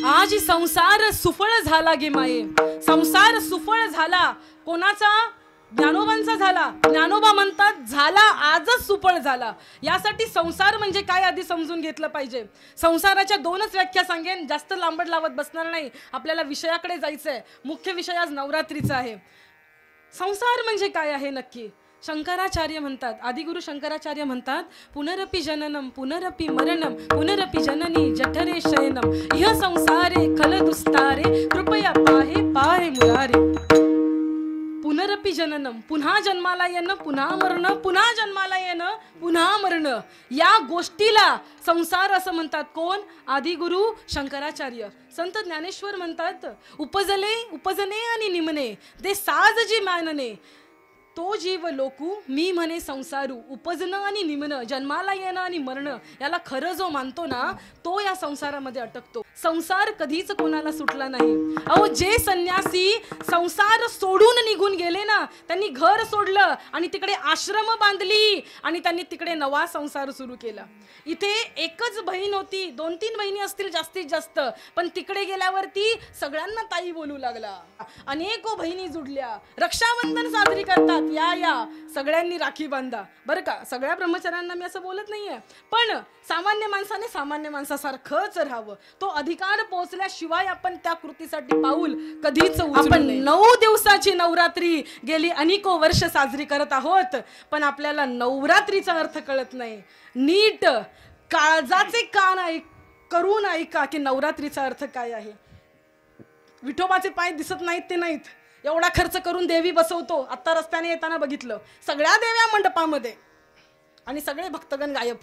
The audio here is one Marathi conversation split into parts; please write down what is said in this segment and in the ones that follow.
आज संसार सुफळ झाला गे माये, संसार सुफळ झाला कोणाचा? ज्ञानोबांचा झाला. ज्ञानोबा म्हणतात झाला आजच सुफळ झाला. यासाठी संसार म्हणजे काय आधी समजून घेतलं पाहिजे. संसाराच्या दोनच व्याख्या सांगेन, जास्त लांबड लावत बसणार नाही. आपल्याला विषयाकडे जायचंय. मुख्य विषय आज नवरात्रीचा आहे. संसार म्हणजे काय आहे नक्की? शंकराचार्य म्हणतात, आदिगुरु शंकराचार्य म्हणतात, पुनरपि जननम पुनरपि मरणम पुनरपि जननी जठरे शयनम इह संसारे खल दुस्तारे कृपया पाहे पाहे मुरारे. पुनरपि जननम, पुन्हा जन्माला येणं, पुन्हा मरणं, पुन्हा जन्माला येणं, पुन्हा मरणं, या गोष्टीला संसार असं म्हणतात. कोण? आदिगुरु शंकराचार्य. संत ज्ञानेश्वर म्हणतात, उपजने आणि निमने दे साज जी मानने तो जीव लोकू मी म्हणे संसारू. उपजणं आणि निमणं, जन्माला येणं आणि मरणं, याला खरं जो मानतो ना तो या संसारामध्ये अटकतो. संसार कधीच कोणाला सुटला नाही. अहो, जे संन्यासी संसार सोडून निघून गेले ना, त्यांनी घर सोडलं आणि तिकडे आश्रम बांधली आणि त्यांनी तिकडे नवा संसार सुरू केला. इथे एकच बहीण होती, 2-3 बहिणी असतील जास्तीत जास्त, पण तिकडे गेल्यावरती सगळ्यांना ताई बोलू लागला. अनेको बहिणी जुडल्या, रक्षाबंधन साजरी करतात. या सगळ्यांनी राखी बांधा. बरं का, सगळ्या ब्रह्मचार्यांना मी असं बोलत नाहीये, पण सामान्य माणसाने सामान्य माणसासारखंच राहावं. तो अधिकार पोहोचल्याशिवाय आपण त्या कृतीसाठी पाऊल कधीच आपण 9 दिवसाची नवरात्री गेली अनेको वर्ष साजरी करत आहोत, पण आपल्याला नवरात्रीचा अर्थ कळत नाही. नीट काळजाचे कान करून ऐका की नवरात्रीचा अर्थ काय आहे. विठोबाचे पाय दिसत नाहीत ते नाहीत, एवढा खर्च करून देवी बसवतो. आता रस्त्याने येताना बघितलं, सगळ्या देव्या मंडपामध्ये आणि सगळे भक्तगण गायब.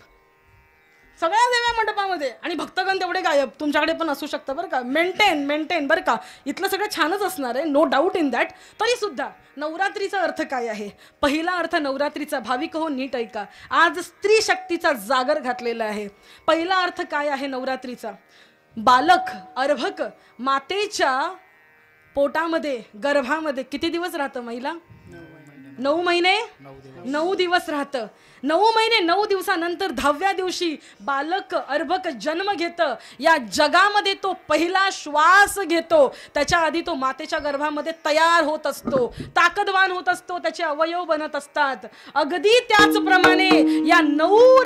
सगळ्या देव्या मंडपामध्ये आणि भक्तगण तेवढे गायब. तुमच्याकडे पण असू शकतं बरं का. मेंटेन बरं का. इथलं सगळं छानच असणार आहे, नो डाऊट इन दॅट. तरी सुद्धा नवरात्रीचा अर्थ काय आहे? पहिला अर्थ नवरात्रीचा, भाविक हो नीट ऐका, आज स्त्री शक्तीचा जागर घातलेला आहे. पहिला अर्थ काय आहे नवरात्रीचा? बालक अर्भक मातेच्या पोटामध्ये, गर्भामध्ये किती दिवस राहतं महिला? 9 महिने 9 दिवस राहतं. 9 महिने 9 दिवसानंतर 10व्या दिवशी बालक अर्भक जन्म घेतं. या जगामध्ये तो पहिला श्वास घेतो. त्याच्या आधी तो मातेच्या गर्भामध्ये तयार होत असतो, ताकदवान होत असतो, त्याचे अवयव बनत असतात. अगदी त्याचप्रमाणे या 9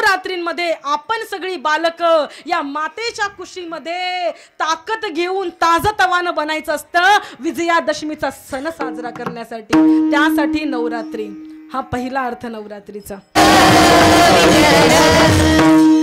रात्रींमध्ये आपण सगळी बालक या मातेच्या कुशीमध्ये ताकद घेऊन ताजतवानं बनायचं असतं विजयादशमीचा सण साजरा करण्यासाठी. त्यासाठी नवरात्री हा पहिला अर्थ नवरात्रीचा.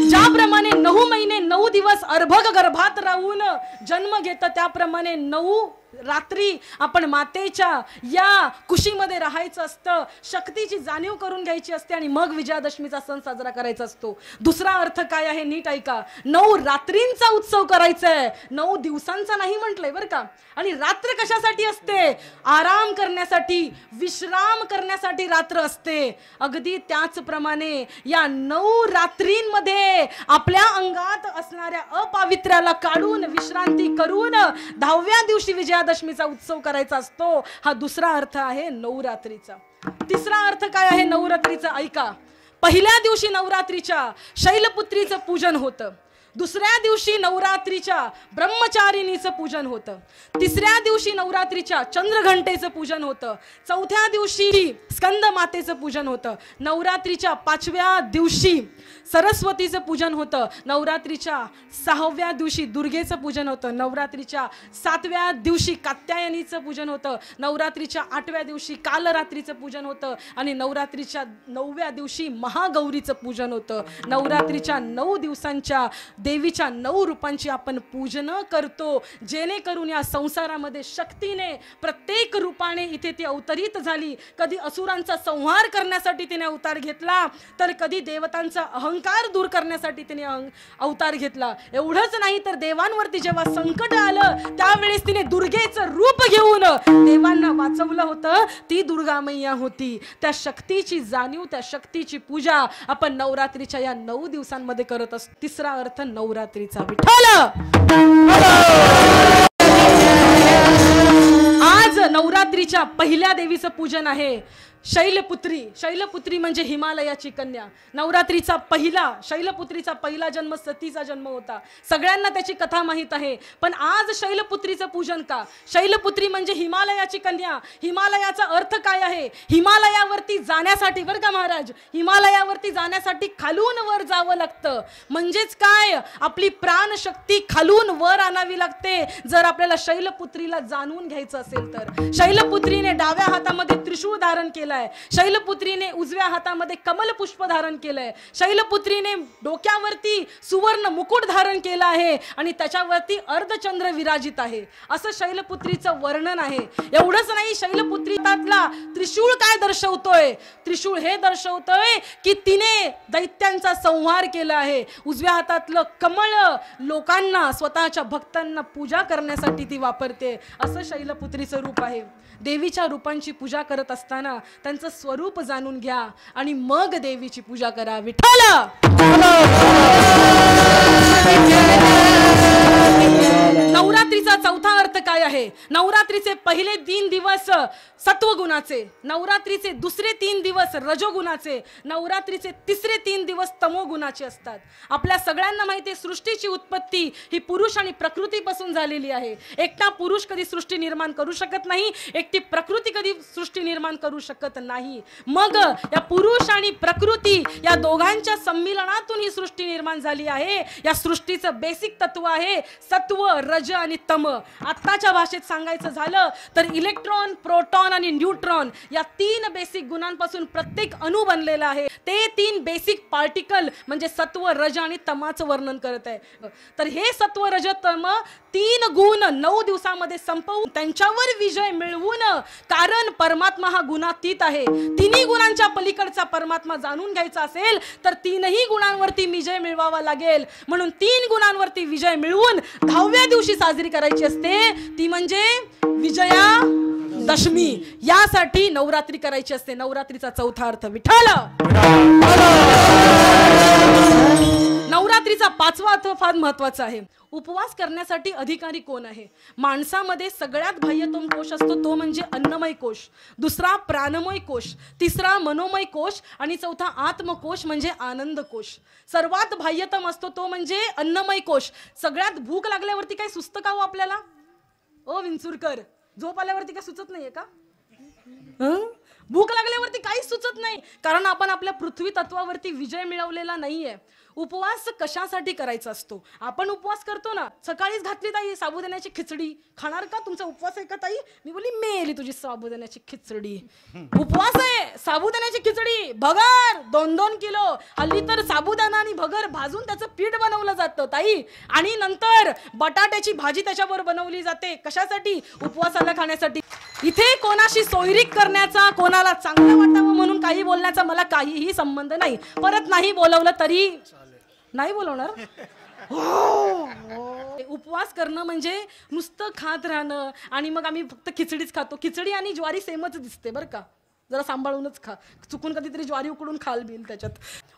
ज्याप्रमाणे 9 महिने 9 दिवस अर्भक गर्भात राहून जन्म घेतं, त्याप्रमाणे 9 रात्री आपण मातेच्या या कुशीमध्ये राहायचं असतं, शक्तीची जाणीव करून घ्यायची असते आणि मग विजयादशमीचा सण साजरा करायचा असतो. दुसरा अर्थ काय आहे नीट ऐका. 9 रात्रींचा उत्सव करायचा आहे, 9 दिवसांचा नाही म्हटलंय बरं का. आणि रात्र कशासाठी असते? आराम करण्यासाठी, विश्राम करण्यासाठी रात्र असते. अगदी त्याचप्रमाणे या 9 रात्रींमध्ये आपल्या अंगात असणाऱ्या अपावित्र्याला काढून विश्रांती करून 10व्या दिवशी विजयादशमीचा उत्सव करायचा असतो. हा दुसरा अर्थ आहे नवरात्रीचा. तिसरा अर्थ काय आहे नवरात्रीचा ऐका. पहिल्या दिवशी नवरात्रीच्या शैलपुत्रीचं पूजन होतं. दुसऱ्या दिवशी नवरात्रीच्या ब्रह्मचारिणीचं पूजन होतं. तिसऱ्या दिवशी नवरात्रीच्या चंद्रघंटेचं पूजन होतं. चौथ्या दिवशी स्कंद मातेचं पूजन होतं. नवरात्रीच्या 5व्या दिवशी सरस्वतीचं पूजन होतं. नवरात्रीच्या 6व्या दिवशी दुर्गेचं पूजन होतं. नवरात्रीच्या 7व्या दिवशी कात्यायनीचं पूजन होतं. नवरात्रीच्या 8व्या दिवशी कालरात्रीचं पूजन होतं आणि नवरात्रीच्या 9व्या दिवशी महागौरीचं पूजन होतं. नवरात्रीच्या 9 दिवसांच्या देवीच्या 9 रूपांची आपण पूजन करतो, जेणेकरून या संसारामध्ये शक्तीने प्रत्येक रूपाने इथे ती अवतरित झाली. कधी असुरांचा संहार करण्यासाठी तिने अवतार घेतला, तर कधी देवतांचा अहंकार दूर करण्यासाठी तिने अवतार घेतला. एवढंच नाही तर देवांवरती जेव्हा संकट आलं त्यावेळेस तिने दुर्गेचं रूप घेऊन देवांना वाचवलं होतं. ती दुर्गा मैया होती. त्या शक्तीची जाणीव, त्या शक्तीची पूजा आपण नवरात्रीच्या या 9 दिवसांमध्ये करत असतो. तिसरा अर्थ नवरात्रीचा विठ्ठल. आज नवरात्रीच्या पहिल्या देवीचं पूजन आहे. शैलपुत्री, शैलपुत्री म्हणजे हिमालयाची कन्या. नवरात्रीचा शैलपुत्रीचा पहिला जन्म सतीचा जन्म होता. सगळ्यांना त्याची कथा माहीत आहे. पण आज शैलपुत्रीचं पूजन का? शैलपुत्री म्हणजे हिमालयाची कन्या. हिमालयाचा अर्थ काय आहे? हिमालयावरती जाण्यासाठी बरं का महाराज, हिमालयावरती जाण्यासाठी खालून वर जावं लागतं. म्हणजेच काय, आपली प्राणशक्ती खालून वर आणावी लागते जर आपल्याला शैलपुत्रीला जाणून घ्यायचं असेल तर. शैलपुत्रीने डाव्या हातामध्ये त्रिशूळ धारण केलं, शैलपुत्रीने उजव्या हातामध्ये कमल पुष्प धारण केलंय, शैलपुत्रीने डोक्यावरती सुवर्ण मुकुट धारण केला आहे आणि त्याच्यावरती अर्धचंद्र विराजित आहे. असं शैलपुत्रीचं वर्णन आहे. एवढंच नाही, शैलपुत्रीतला त्रिशूळ काय दर्शवतोय? त्रिशूळ हे दर्शवतोय की तिने दैत्यांचा संहार केला आहे. उजव्या हातातलं कमळ लोकांना, स्वतःच्या भक्तांना पूजा करण्यासाठी ती वापरते. असं शैलपुत्रीचं रूप आहे. देवीच्या रूपांची पूजा करत असताना त्यांचं स्वरूप जाणून घ्या आणि मग देवीची पूजा करा. विठ्ठल. नवरात्रीचा चौथा अर्थ काय आहे? नवरात्रीचे पहिले 3 दिवस सत्वगुणाचे, नवरात्रीचे दुसरे 3 दिवस रजोगुणाचे, नवरात्रीचे तिसरे 3 दिवस तमोगुणाचे असतात. आपल्या सगळ्यांना माहिती आहे, सृष्टीची उत्पत्ती ही पुरुष आणि प्रकृतीपासून झालेली आहे. एकटा पुरुष कधी सृष्टी निर्माण करू शकत नाही, एकटी प्रकृती कधी सृष्टी निर्माण करू शकत नाही. मग या पुरुष आणि प्रकृती या दोघांच्या संमिलनातून ही सृष्टी निर्माण झाली आहे. या सृष्टीचं बेसिक तत्व आहे सत्व, रज आणि तम. आत्ताच्या भाषेत सांगायचं झालं तर इलेक्ट्रॉन, प्रोटॉन आणि न्यूट्रॉन या 3 बेसिक गुणांपासून प्रत्येक अणू बनलेला आहे. ते 3 बेसिक पार्टिकल म्हणजे सत्व, रज आणि तमाचं वर्णन करत आहे. तर हे सत्व, रज, तम 3 गुण 9 दिवसामध्ये संपवून त्यांच्यावर विजय मिळवून, कारण परमात्मा हा गुणातीत आहे. 3 गुणांच्या पलीकडचा परमात्मा जाणून घ्यायचा असेल तर 3ही गुणांवरती विजय मिळवावा लागेल. म्हणून 3 गुणांवरती विजय मिळवून 10व्या दिवशी साजरी करायची असते, ती म्हणजे विजयादशमी. यासाठी नवरात्री करायची असते. नवरात्रीचा चौथा अर्थ विठ्ठल. नवरात्रीचा 5वा अर्थ फार महत्वाचा आहे. उपवास करण्यासाठी अधिकारी कोण आहे? माणसामध्ये सगळ्यात बाह्यतम कोश असतो तो म्हणजे अन्नमय कोश, दुसरा प्राणमय कोश, तिसरा मनोमय कोश आणि चौथा आत्मकोश म्हणजे आनंद कोश. सर्वात बाह्यतम असतो तो म्हणजे अन्नमय कोश. सगळ्यात भूक लागल्यावरती काही सुचतं का हो आपल्याला? ओ विंचुरकर, झोप आल्यावरती काय सुचत नाहीये का? भूक लागल्यावरती काहीच सुचत नाही, कारण आपण आपल्या पृथ्वी तत्वावरती विजय मिळवलेला नाहीये. उपवास कशासाठी करायचा असतो? आपण उपवास करतो ना, सकाळीच घातली ताई साबुदाण्याची खिचडी, खाणार का? तुमचा उपवास आहे का ताई? मी बोलली मेली तुझी साबुदाण्याची खिचडी. उपवास आहे, साबुदाण्याची खिचडी, भगर 2-2 किलो. हल्ली तर साबुदाणा आणि भगर भाजून त्याचं पीठ बनवलं जातं ताई, आणि नंतर बटाट्याची भाजी त्याच्यावर बनवली जाते. कशासाठी? उपवासाला खाण्यासाठी. इथे कोणाशी सोयरीक करण्याचा, कोणाला चांगलं वाटावं म्हणून काही बोलण्याचा मला काहीही संबंध नाही. परत नाही बोलवलं तरी नाही बोलवणार. उपवास करणं म्हणजे नुसतं खात राहणं आणि मग आम्ही फक्त खिचडीच खातो. खिचडी आणि ज्वारी सेमच दिसते बरं का, जरा सांभाळूनच खा, चुकून कधीतरी ज्वारी उकडून खाल बिल त्याच्यात.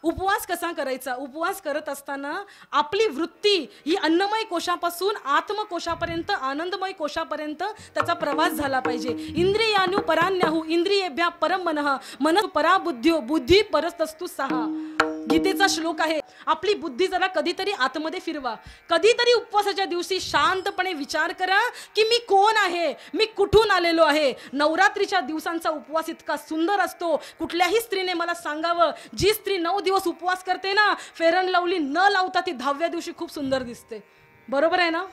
उपवास कसा करायचा? उपवास करत असताना आपली वृत्ती ही अन्नमय कोशापासून आत्मकोशापर्यंत, आनंदमय कोशापर्यंत त्याचा प्रवास झाला पाहिजे. इंद्रियानु परान्याहु इंद्रियेभ्यः परम मनः मनः परा बुद्ध्यो बुद्धी परस्तस्तु सहा. गीतेचा श्लोक आहे. आपली बुद्धी जरा कधीतरी आतमध्ये फिरवा. कधीतरी उपवासाच्या दिवशी शांतपणे विचार करा की मी कोण आहे, मी कुठून आलेलो आहे. नवरात्रीच्या दिवसांचा उपवास इतका सुंदर असतो. कुठल्याही स्त्रीने मला सांगावं, जी स्त्री 9 दिवस उपवास करते ना, फेअर अँड लवली न लावता ती 10व्या दिवशी खूप सुंदर दिसते. बरोबर आहे ना?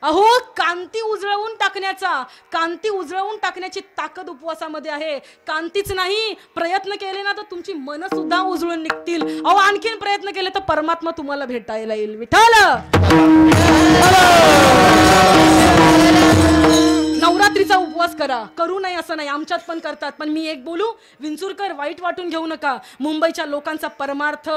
अहो, कांती उजळवून टाकण्याची ताकद उपवासामध्ये आहे. कांतीच नाही, प्रयत्न केले ना तर तुमची मन सुद्धा उजळून निघतील. अहो, आणखीन प्रयत्न केले तर परमात्मा तुम्हाला भेटायला येईल. विठ्ठल. नवरात्रीचा उपवास करा, करू नये असं नाही, आमच्यात पण करतात. पण मी एक बोलू, विंचुरकर, वाईट वाटून घेऊ नका. मुंबईच्या लोकांचा परमार्थ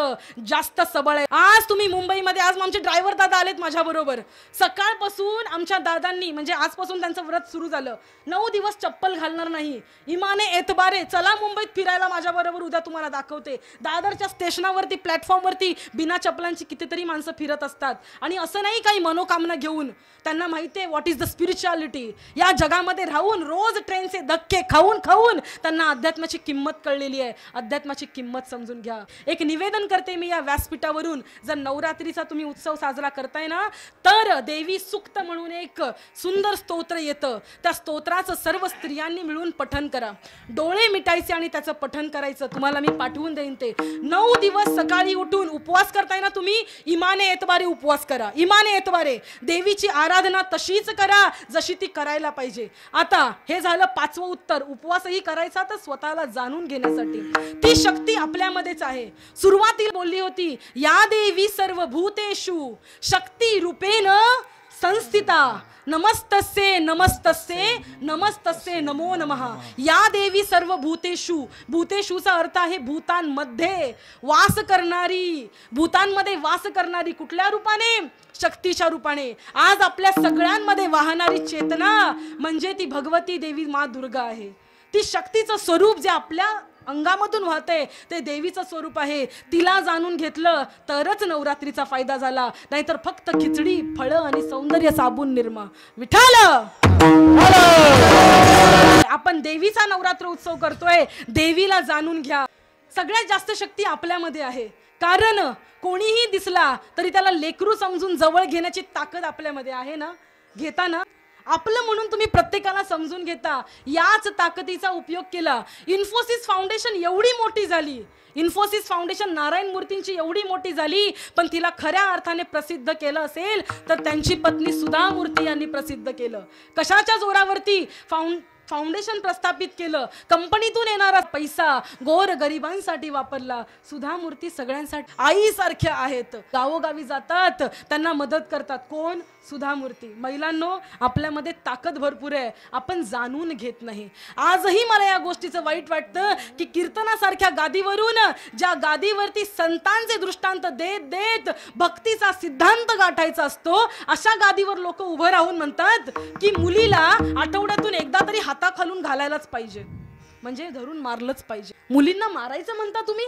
जास्त सबळ आहे. आज तुम्ही मुंबईमध्ये, आज आमचे ड्रायव्हर दादा आलेत माझ्या बरोबर. सकाळपासून आमच्या दादांनी, म्हणजे आजपासून त्यांचं व्रत सुरू झालं, 9 दिवस चप्पल घालणार नाही. इमाने एतबारे, चला मुंबईत फिरायला माझ्या बरोबर, उद्या तुम्हाला दाखवते. दादरच्या स्टेशनावरती, प्लॅटफॉर्मवरती बिना चप्पलांची कितीतरी माणसं फिरत असतात. आणि असं नाही काही मनोकामना घेऊन, त्यांना माहिती आहे व्हॉट इज द स्पिरिच्युअलिटी. या जगामध्ये राहून रोज ट्रेनचे धक्के खाऊन खाऊन त्यांना अध्यात्माची किंमत कळलेली आहे. अध्यात्माची किंमत समजून घ्या. एक निवेदन करते मी या व्यासपीठावरून, जर नवरात्रीचा तुम्ही उत्सव साजरा करताय ना, तर देवी सूक्त म्हणून एक सुंदर स्तोत्र येतं. त्या स्तोत्राचं सर्व स्त्रियांनी मिळून पठण करा. डोळे मिटायचे आणि त्याचं पठण करायचं. तुम्हाला मी पाठवून देईन ते. 9 दिवस सकाळी उठून उपवास करताय ना तुम्ही, इमाने एतवारे उपवास करा. इमाने एतवारे देवीची आराधना तशीच करा जशी ती करायला पाहिजे. आता हे झालं 5वं उत्तर. उपवासही करायचा तर स्वतःला जाणून घेण्यासाठी. ती शक्ती आपल्यामध्येच आहे. सुरुवातीला बोलली होती, या देवी सर्व भूतेषु शक्ती रूपेण संस्थिता, नमस्तस्ये नमस्तस्ये नमस्तस्ये नमो नमः. या देवी सर्व भूतेषु, भूतेषुचा अर्थ आहे भूतांमध्ये वास करणारी. भूतांमध्ये वास करणारी कुठल्या रूपाने? शक्तीच्या रूपाने. आज आपल्या सगळ्यांमध्ये वाहणारी चेतना म्हणजे ती भगवती देवी मा दुर्गा आहे. ती शक्तीचं स्वरूप जे आपल्या अंगामधून वाहते ते देवीचं स्वरूप आहे. तिला जाणून घेतलं तरच नवरात्रीचा फायदा झाला, नाहीतर फक्त खिचडी, फळं आणि सौंदर्य साबून निर्मा. विठ्ठल, आपण देवीचा नवरात्र उत्सव करतोय. देवीला जाणून घ्या. सगळ्यात जास्त शक्ती आपल्यामध्ये आहे. कारण कोणीही दिसला तरी त्याला लेकरू समजून जवळ घेण्याची ताकद आपल्यामध्ये आहे ना. घेता ना आपलं म्हणून तुम्ही प्रत्येकाला समजून घेता. याच ताकदीचा उपयोग केला. इन्फोसिस फाउंडेशन एवढी मोठी झाली. इन्फोसिस फाउंडेशन नारायण मूर्तींची एवढी मोठी झाली, पण तिला खऱ्या अर्थाने प्रसिद्ध केलं असेल तर त्यांची पत्नी सुधा मूर्ती यांनी प्रसिद्ध केलं. कशाच्या जोरावरती? फाउंडेशन प्रस्थापित केलं. कंपनीतून येणारा पैसा गोर गरिबांसाठी वापरला. सुधा मूर्ती सगळ्यांसाठी आईसारख्या आहेत. गावोगावी जातात, त्यांना मदत करतात. कोण? सुधा मूर्ती. महिलांनो, आपल्यामध्ये ताकद भरपूर आहे, आपण जाणून घेत नाही. आजही मला या गोष्टीचं वाईट वाटतं की कीर्तनासारख्या गादीवरून, ज्या गादीवरती संतांचे दृष्टांत देत देत भक्तीचा सिद्धांत गाठायचा असतो, अशा गादीवर लोक उभं राहून म्हणतात की मुलीला आठवड्यातून एकदा तरी हाताखालून घालायलाच पाहिजे, म्हणजे धरून मारलंच पाहिजे. मुलींना मारायचं म्हणता तुम्ही?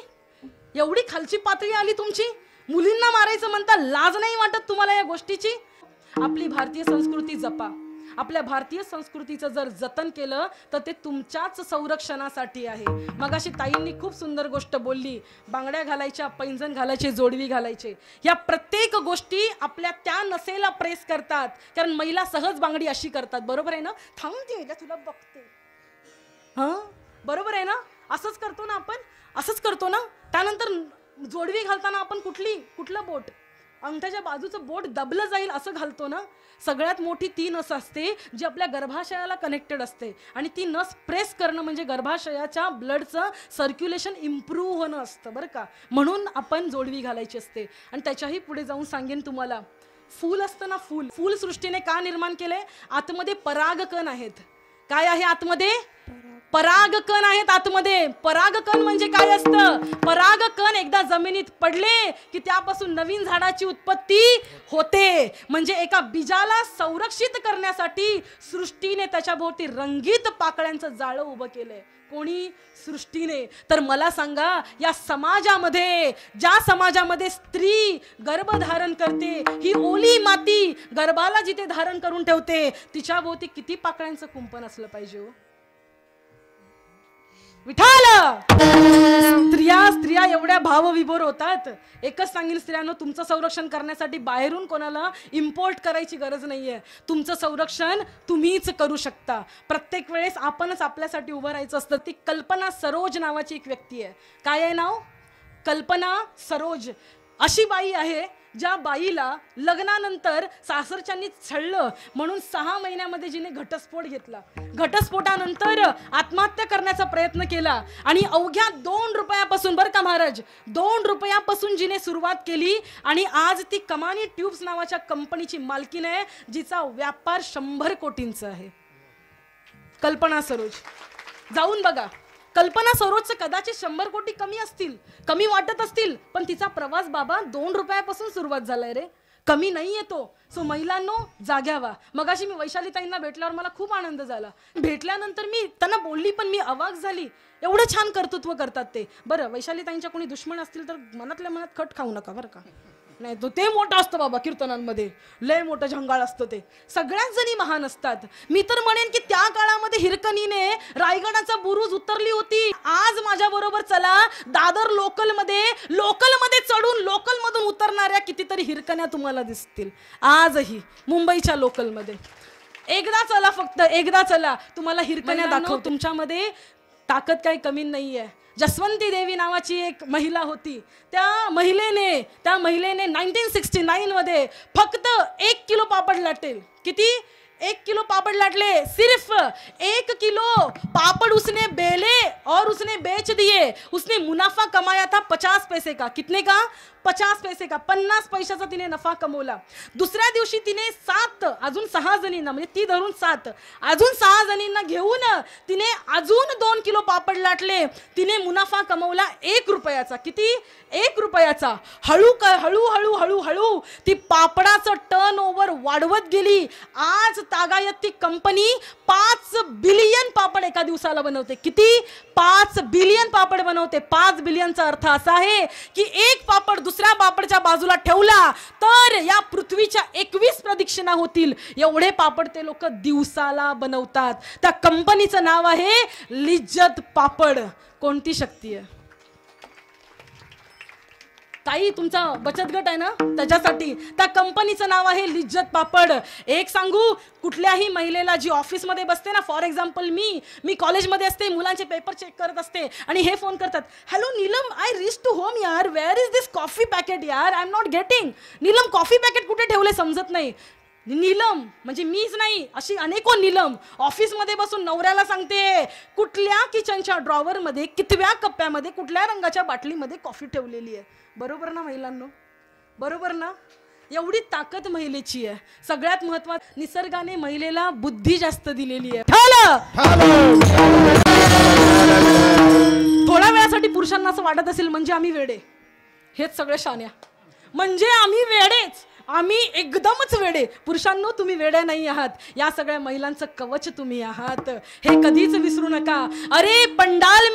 एवढी खालची पातळी आली तुमची. मुलींना मारायचं म्हणता. लाज नाही वाटत तुम्हाला या गोष्टीची? आपली भारतीय संस्कृती जपा. आपल्या भारतीय संस्कृतीचं जर जतन केलं तर ते तुमच्याच संरक्षणासाठी आहे. मगाशी ताईंनी खूप सुंदर गोष्ट बोलली. बांगड्या घालायच्या, पैंजण घालायचे, जोडवी घालायचे. या प्रत्येक गोष्टी आपल्या त्या नसेला प्रेस करतात. कारण महिला सहज बांगडी अशी करतात. बरोबर आहे ना? थांबते तुला बघते. हा, बरोबर आहे ना? असंच करतो ना आपण. असंच करतो ना. त्यानंतर जोडवी घालताना आपण कुठलं बोट, अंगठ्याच्या बाजूचं बोट दबलं जाईल असं घालतो ना. सगळ्यात मोठी ती नस असते जी आपल्या गर्भाशयाला कनेक्टेड असते, आणि ती नस प्रेस करणं म्हणजे गर्भाशयाच्या ब्लडचं सर्क्युलेशन इम्प्रूव्ह होणं असतं बरं का. म्हणून आपण जोडवी घालायची असते. आणि त्याच्याही पुढे जाऊन सांगेन तुम्हाला, फूल असतं ना, फूल सृष्टीने का निर्माण केलंय? आतमध्ये परागकण आहेत. काय आहे आतमध्ये? परागकण आहेत आतमध्ये. परागकण म्हणजे काय असतं? परागकण एकदा जमिनीत पडले की त्यापासून नवीन झाडाची उत्पत्ती होते. म्हणजे एका बीजाला संरक्षित करण्यासाठी सृष्टीने त्याच्याभोवती रंगीत पाकळ्यांचं जाळं उभं केलंय. कोणी? सृष्टीने. तर मला सांगा, या समाजामध्ये, ज्या समाजामध्ये स्त्री गर्भधारण करते, ही ओली माती गर्भाला जिथे धारण करून ठेवते, तिच्याभोवती किती पाकळ्यांचं कुंपण असलं पाहिजे हो? विठाल, स्त्रिया एवढ्या भावविभोर होतात. एकच सांगेल स्त्रियांनो, तुमचं संरक्षण करण्यासाठी बाहेरून कोणाला इम्पोर्ट करायची गरज नाहीये. तुमचं संरक्षण तुम्हीच करू शकता. प्रत्येक वेळेस आपणच आपल्यासाठी उभं राहायचं असतं. ती कल्पना सरोज नावाची एक व्यक्ती आहे. काय आहे नाव? कल्पना सरोज. अशी बाई आहे ज्या बाईला लग्नानंतर सासरच्यांनी छळलं म्हणून 6 महिन्यामध्ये जिने घटस्फोट घेतला. घटस्फोटानंतर आत्महत्या करण्याचा प्रयत्न केला आणि अवघ्या 2 रुपयापासून, बरं का महाराज, 2 रुपयापासून जिने सुरुवात केली आणि आज ती कमानी ट्यूब्स नावाच्या कंपनीची मालकीण आहे, जिचा व्यापार 100 कोटींचा आहे. कल्पना सरोज. जाऊन बघा. कल्पना सरोजचं कदाचित 100 कोटी कमी असतील, कमी वाटत असतील, पण तिचा प्रवास बाबा 2 रुपयापासून सुरुवात झालाय रे. कमी नाही येतो. सो महिलांनो, जाग्या व्हा. मगाशी मी वैशाली ताईंना भेटल्यावर मला खूप आनंद झाला. भेटल्यानंतर मी त्यांना बोलली, पण मी अवाक झाली. एवढं छान कर्तृत्व करतात ते. बरं, वैशाली ताईंच्या कोणी दुश्मन असतील तर मनातल्या मनात खट खाऊ नका बरं का. नाही तो ते मोठं असतं बाबा, कीर्तनांमध्ये लय मोठं झंगाळ असतं ते. सगळ्याच जणी महान असतात. मी तर म्हणेन की त्या काळामध्ये हिरकणीने रायगडाचा बुरुज उतरली होती. आज माझ्या बरोबर चला, दादर लोकलमध्ये चढून लोकलमधून उतरणाऱ्या कितीतरी हिरकण्या तुम्हाला दिसतील आजही मुंबईच्या लोकलमध्ये. एकदा चला, फक्त एकदा चला, तुम्हाला हिरकण्या दाखव. तुमच्यामध्ये ताकद काही कमी नाहीये. जसवंती देवी नावाची एक महिला होती. त्या महिलेने 1969 मध्ये फक्त 1 किलो पापड लाटेल. किती? 1 किलो पापड लाटले. सिर्फ 1 किलो पापड उसने बेले और उसने बेच दिए. उसने मुनाफा कमाया था 50 पैसे का. कितने का? 50 पैसे का. 50 पैशाचा तिने नफा कमवला. दुसऱ्या दिवशी तिने 7 अजून 6 जणींना, म्हणजे ती धरून 7 अजून 6 जणींना घेऊन तिने अजून 2 किलो पापड लाटले. तिने मुनाफा कमवला 1 रुपयाचा. किती? 1 रुपयाचा. हळू ती पापडाचं टर्न ओव्हर वाढवत गेली. आज तागायत ती कंपनी 5 बिलियन पापड एका दिवसाला बनवते. किती? 5 बिलियन पापड बनवते. 5 बिलियनचा अर्थ असा आहे की एक पापड दुसऱ्या पापडच्या बाजूला ठेवला तर या पृथ्वीच्या 21 प्रदक्षिणा होतील. एवढे पापड ते लोक दिवसाला बनवतात. त्या कंपनीचं नाव आहे लिज्जत पापड. कोणती शक्ती आहे ताई? तुमचा बचत गट आहे ना, त्याच्यासाठी त्या कंपनीचं नाव आहे लिज्जत पापड. एक सांगू, कुठल्याही महिलेला जी ऑफिसमध्ये बसते ना, फॉर एक्झाम्पल मी कॉलेजमध्ये असते, मुलांचे पेपर चेक करत असते आणि हे फोन करतात, hello Neelam, I reach to home यार, where is this coffee packet यार, I am not getting. Neelam coffee packet कुठे ठेवले समजत नाही. नीलम म्हणजे मीच नाही, अशी अनेको नीलम ऑफिसमध्ये बसून नवऱ्याला सांगते कुठल्या किचनच्या ड्रॉवरमध्ये, कितव्या कप्प्यामध्ये, कुठल्या रंगाच्या बाटलीमध्ये कॉफी ठेवलेली आहे. बरोबर ना महिलांनो? बरोबर ना? एवढी ताकद महिलेची आहे. सगळ्यात महत्त्वाचं, निसर्गाने महिलेला बुद्धी जास्त दिलेली आहे. थोड्या वेळासाठी पुरुषांना असं वाटत असेल म्हणजे आम्ही वेडे, हेच सगळे शान्या, म्हणजे आम्ही वेडेच, आम्ही एकदमच वेडे. पुरुषांनो, तुम्ही वेडे नाही आहात. या सगळ्या महिलांचं कवच तुम्ही आहात, हे कधीच विसरू नका. अरे पंडाल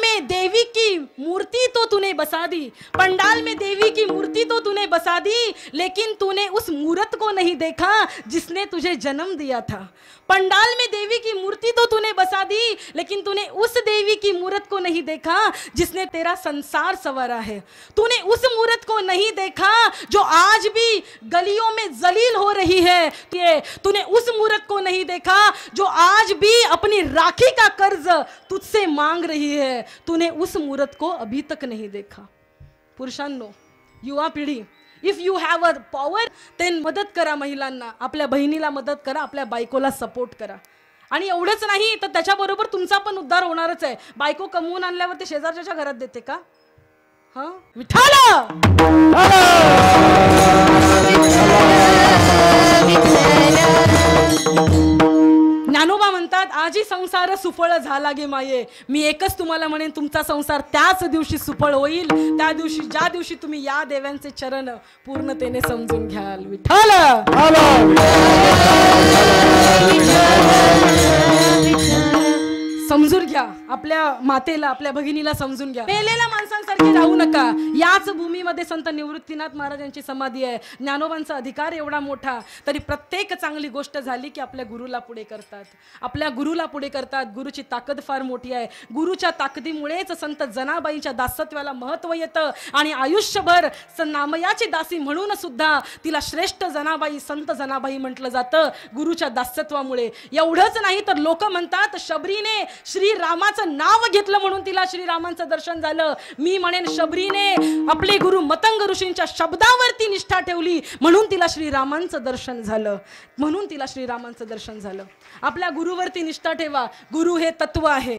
में देवी की मूर्ति तो तूने बसा दी, पंडाल में देवी की मूर्ति तो तूने बसा दी, लेकिन तूने उस मूर्त को नहीं देखा जिसने तुझे जन्म दिया था. पंडाल में देवी की मूर्ति तो तूने बसा दी, लेकिन तूने उस देवी की मूर्त को नहीं देखा जिसने तेरा संसार संवारा है. तूने उस मूर्त को नहीं देखा जो आज भी गलियों में जलील हो रही है. तूने उस मूर्त को नहीं देखा जो आज भी अपनी राखी का कर्ज तुझसे मांग रही है. तूने उस मूर्त को अभी तक नहीं देखा. पुरुषांनो, युवा पिढी, if you have a power then मदत करा महिलांना, आपल्या बहिणीला मदत करा, आपल्या बायकोला सपोर्ट करा. आणि एवढंच नाही तर त्याच्याबरोबर तुमचा पण उद्धार होणारच आहे. बायको कमवून आणल्यावर ते शेजारच्या घरात देते का? हा विठ्ठल. ज्ञानोबा म्हणतात, आजी संसार सुफळ झाला गे माये. मी एकच तुम्हाला म्हणेन, तुमचा संसार त्याच दिवशी सुफळ होईल, त्या दिवशी, ज्या दिवशी तुम्ही या देवांचे चरण पूर्णतेने समजून घ्याल. विठ्ठल. समजून घ्या आपल्या मातेला, आपल्या भगिनीला समजून घ्या. मेलेल्या माणसांसारखे राहू नका. याच भूमीमध्ये संत निवृत्तीनाथ महाराजांची समाधी आहे. ज्ञानोबांचा अधिकार एवढा मोठा, तरी प्रत्येक चांगली गोष्ट झाली की आपल्या गुरुला पुढे करतात, आपल्या गुरुला पुढे करतात. गुरुची ताकद फार मोठी आहे. गुरुच्या ताकदीमुळेच संत जनाबाईच्या दासत्वाला महत्त्व येतं आणि आयुष्यभर नामयाची दासी म्हणून सुद्धा तिला श्रेष्ठ जनाबाई, संत जनाबाई म्हटलं जातं, गुरुच्या दासत्वामुळे. एवढंच नाही तर लोक म्हणतात शबरीने श्रीरामाचं नाव घेतलं म्हणून तिला श्रीरामांचं दर्शन झालं. मी म्हणेन शबरीने आपले गुरु मतंग ऋषींच्या शब्दावरती निष्ठा ठेवली म्हणून तिला श्रीरामांचं दर्शन झालं, म्हणून तिला श्रीरामांचं दर्शन झालं. आपल्या गुरुवरती निष्ठा ठेवा. गुरु हे तत्व आहे.